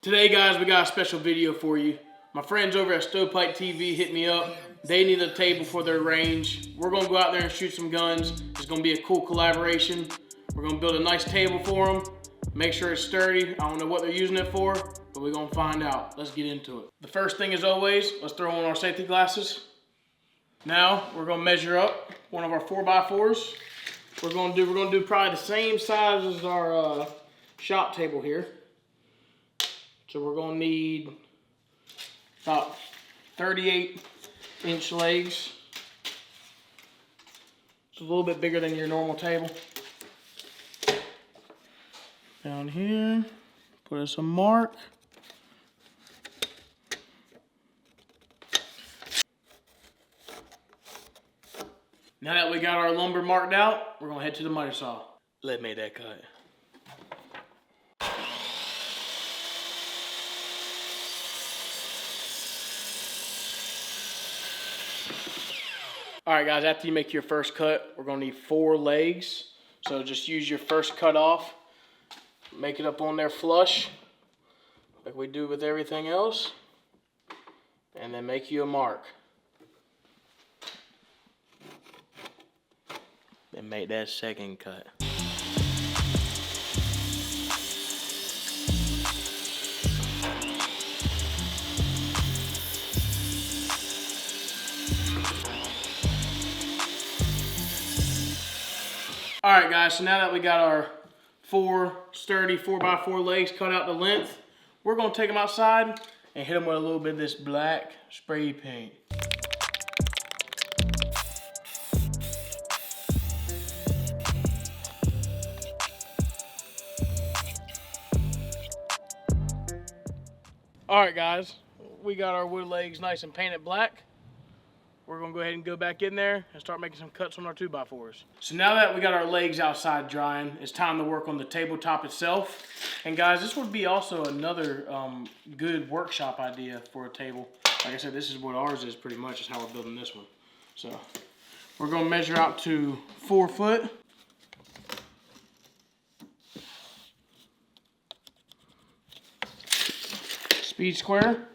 Today, guys, we got a special video for you. My friends over at StovePipe TV hit me up. They need a table for their range. We're gonna go out there and shoot some guns. It's gonna be a cool collaboration. We're gonna build a nice table for them. Make sure it's sturdy. I don't know what they're using it for, but we're gonna find out. Let's get into it. The first thing, as always, let's throw on our safety glasses. Now, we're gonna measure up one of our 4x4s. We're gonna do probably the same size as our shop table here. So we're gonna need about 38-inch legs. It's a little bit bigger than your normal table. Down here, put us a mark. Now that we got our lumber marked out, we're gonna head to the miter saw. Let's make that cut. All right, guys, after you make your first cut, we're gonna need 4 legs. So just use your first cut off, make it up on there flush, like we do with everything else, and then make you a mark. Then make that second cut. All right, guys, so now that we got our 4 sturdy 4x4 legs cut out to length, we're gonna take them outside and hit them with a little bit of this black spray paint. All right, guys, we got our wood legs nice and painted black. We're gonna go ahead and go back in there and start making some cuts on our 2x4s. So now that we got our legs outside drying, it's time to work on the tabletop itself. And guys, this would be also another good workshop idea for a table. Like I said, this is what ours is pretty much, is how we're building this one. So we're gonna measure out to 4 foot. Speed square.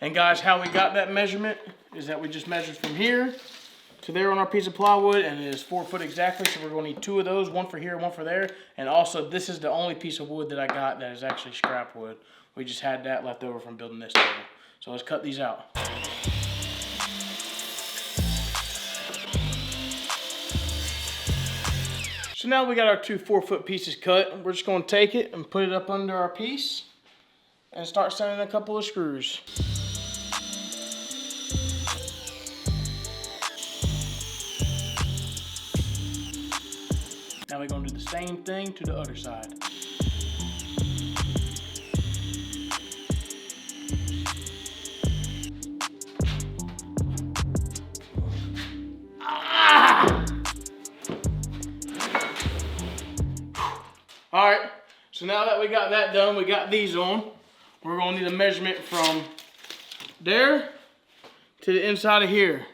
And guys, how we got that measurement is that we just measured from here to there on our piece of plywood, and it is 4 foot exactly. So we're gonna need 2 of those, one for here, one for there. And also, this is the only piece of wood that I got that is actually scrap wood. We just had that left over from building this table. So let's cut these out. So now we got our 2 4-foot pieces cut. We're just gonna take it and put it up under our piece and start sending a couple of screws. Now we're gonna do the same thing to the other side. All right, so now that we got that done, we got these on, we're gonna need a measurement from there to the inside of here,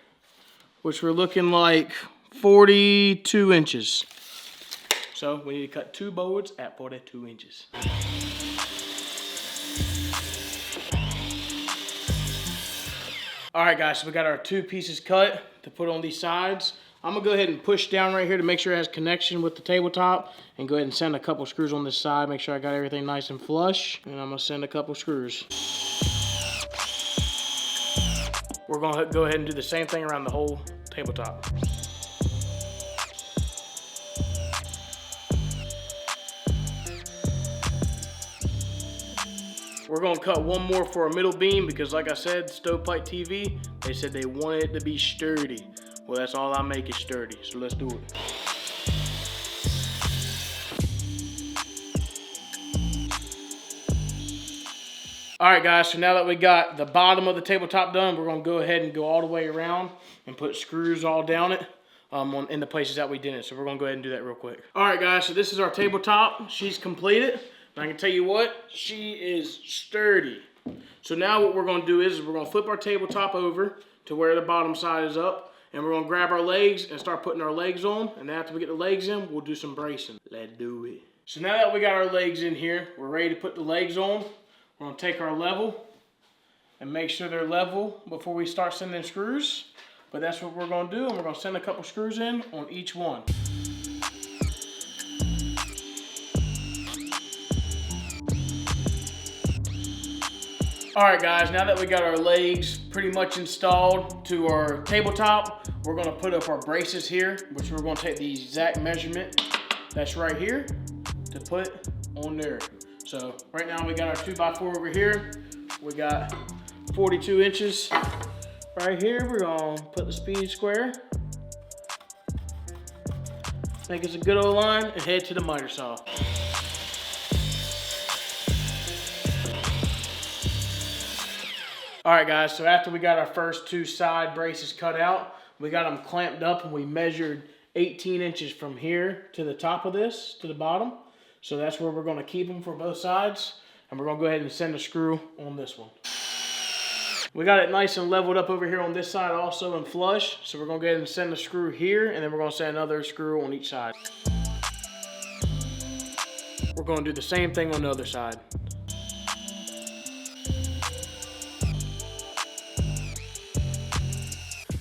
which we're looking like 42 inches. So we need to cut 2 boards at 42 inches. All right, guys, so we got our 2 pieces cut to put on these sides. I'm gonna go ahead and push down right here to make sure it has connection with the tabletop, and go ahead and send a couple screws on this side, make sure I got everything nice and flush, and I'm gonna send a couple screws. We're gonna go ahead and do the same thing around the whole tabletop. We're gonna cut one more for a middle beam because, like I said, StovePipe TV, they said they wanted it to be sturdy. Well, that's all I make is sturdy, so let's do it. All right, guys, so now that we got the bottom of the tabletop done, we're gonna go ahead and go all the way around and put screws all down it in the places that we didn't. So we're gonna go ahead and do that real quick. All right, guys, so this is our tabletop. She's completed. And I can tell you what, she is sturdy. So now what we're gonna do is we're gonna flip our tabletop over to where the bottom side is up, And we're gonna grab our legs and start putting our legs on. And after we get the legs in, we'll do some bracing. Let's do it. So now that we got our legs in here, we're ready to put the legs on. We're gonna take our level and make sure they're level before we start sending screws. But that's what we're gonna do, and we're gonna send a couple screws in on each one. All right guys, now that we got our legs pretty much installed to our tabletop, we're gonna put up our braces here, which we're gonna take the exact measurement that's right here to put on there. So right now we got our 2x4 over here. We got 42 inches right here. We're gonna put the speed square. Make it a good old line and head to the miter saw. All right guys, so after we got our first two side braces cut out, we got them clamped up and we measured 18 inches from here to the top of this, to the bottom. So that's where we're gonna keep them for both sides. And we're gonna go ahead and send a screw on this one. We got it nice and leveled up over here on this side also and flush. So we're gonna go ahead and send a screw here, and then we're gonna send another screw on each side. We're gonna do the same thing on the other side.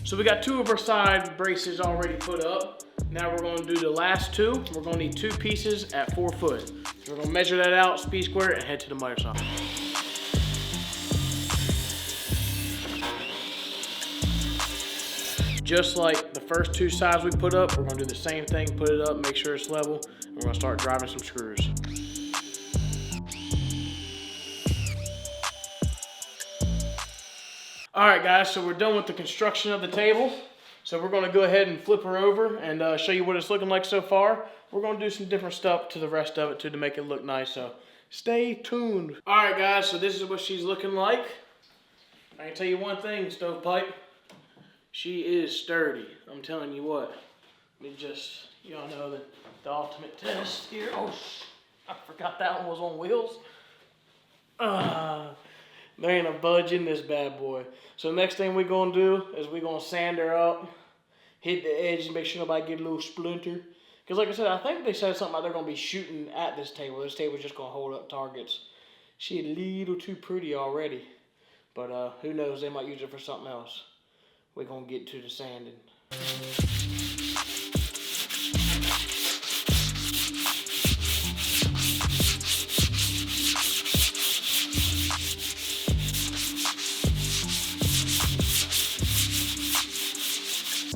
So we got two of our side braces already put up. Now we're gonna do the last two. We're gonna need two pieces at 4 foot. So we're gonna measure that out, speed square it, and head to the miter saw. Just like the first two sides we put up, we're gonna do the same thing, put it up, make sure it's level, and we're gonna start driving some screws. All right guys, so we're done with the construction of the table. So we're gonna go ahead and flip her over and show you what it's looking like so far. We're gonna do some different stuff to the rest of it too to make it look nice, so stay tuned. All right guys, so this is what she's looking like. I can tell you one thing, Stovepipe. She is sturdy, I'm telling you what. Let me just, y'all know the ultimate test here. Oh, I forgot that one was on wheels. There ain't a budge in this bad boy. So next thing we're gonna do is we're gonna sand her up, hit the edge and make sure nobody get a little splinter. Because like I said, I think they said something about they're gonna be shooting at this table. This table's just gonna hold up targets. She a little too pretty already. But who knows, they might use it for something else. We're gonna get to the sanding.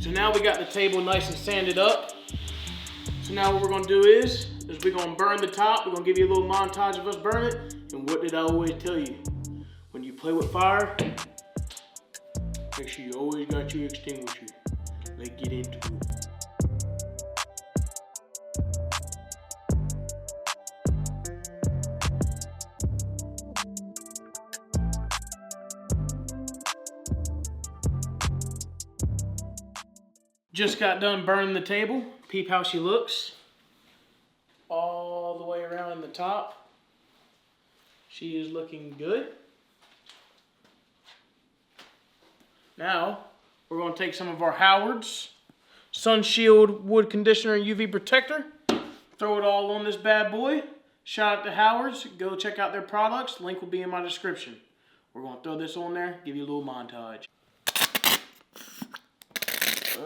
So now we got the table nice and sanded up. So now what we're gonna do is we're gonna burn the top. We're gonna give you a little montage of us burn it. And what did I always tell you? When you play with fire, make sure you always got your extinguisher. Let's get into it. Just got done burning the table. Peep how she looks. All the way around in the top. She is looking good. Now, we're going to take some of our Howard's Sun Shield Wood Conditioner and UV Protector. Throw it all on this bad boy. Shout out to Howard's. Go check out their products. Link will be in my description. We're going to throw this on there, give you a little montage.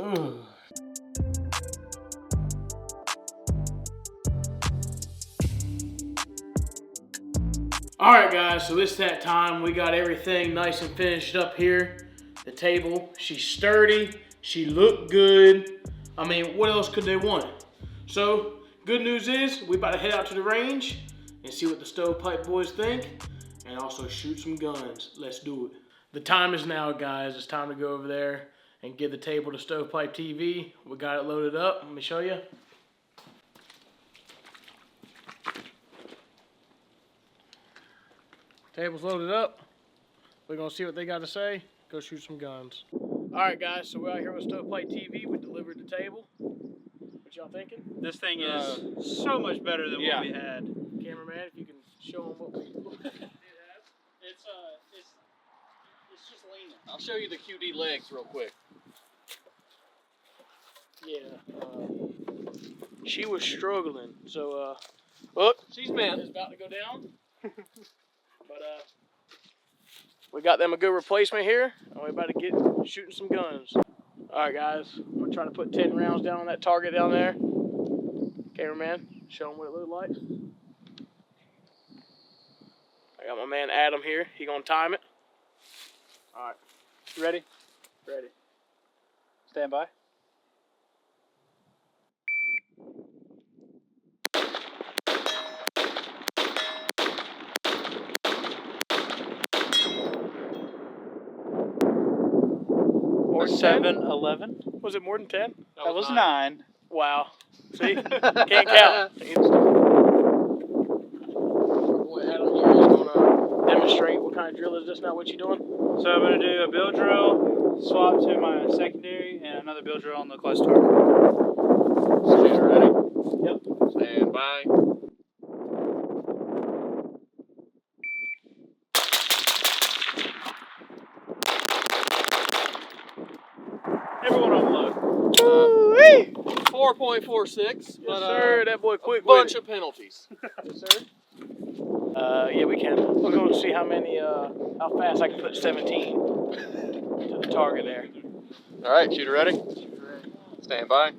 Ugh. Alright guys, so it's that time. We got everything nice and finished up here. The table, she's sturdy, she looked good. I mean, what else could they want? So, good news is, we about to head out to the range and see what the Stovepipe boys think, and also shoot some guns. Let's do it. The time is now, guys. It's time to go over there and give the table to StovePipe TV. We got it loaded up. Let me show you. Table's loaded up. We're gonna see what they got to say. Go shoot some guns. All right, guys. So we're out here with StovePipe TV. We delivered the table. What y'all thinking? This thing is so much better than what we had. Cameraman, if you can show them what we did have. It's just leaning. I'll show you the QD legs real quick. Yeah. She was struggling, so look, She's bent. it's about to go down. But we got them a good replacement here, and we're about to get shooting some guns. All right, guys, I'm gonna try to put 10 rounds down on that target down there. Cameraman, show them what it looked like. I got my man Adam here. He gonna time it. All right, Ready? ready. Stand by. More than 7, 10? 11. Was it more than 10? That was 9. Wow. See? Can't count. Adam here is gonna demonstrate what kind of drill is this now. What you doing? So I'm going to do a bill drill, swap to my secondary, and another bill drill on the close target. Stand ready? Yep. Stand by. Everyone unload. 4.46. Yes, But, sir. That boy quick a bunch with of penalties. Yes, sir. Yeah, we can. We're going to see how many, how fast I can put 17 to the target there. All right, shooter ready? Stand by.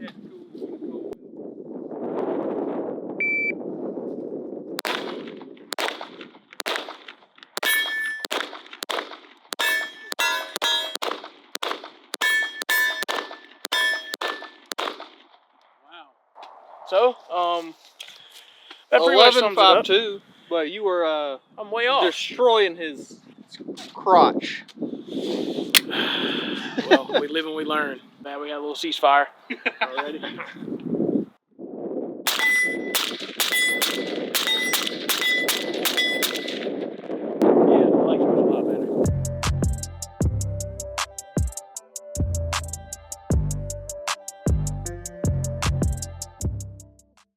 So, that pretty much sums it up. 11.52, but you were I'm way off. destroying his crotch. Well, we live and we learn. Man, we got a little ceasefire. Already?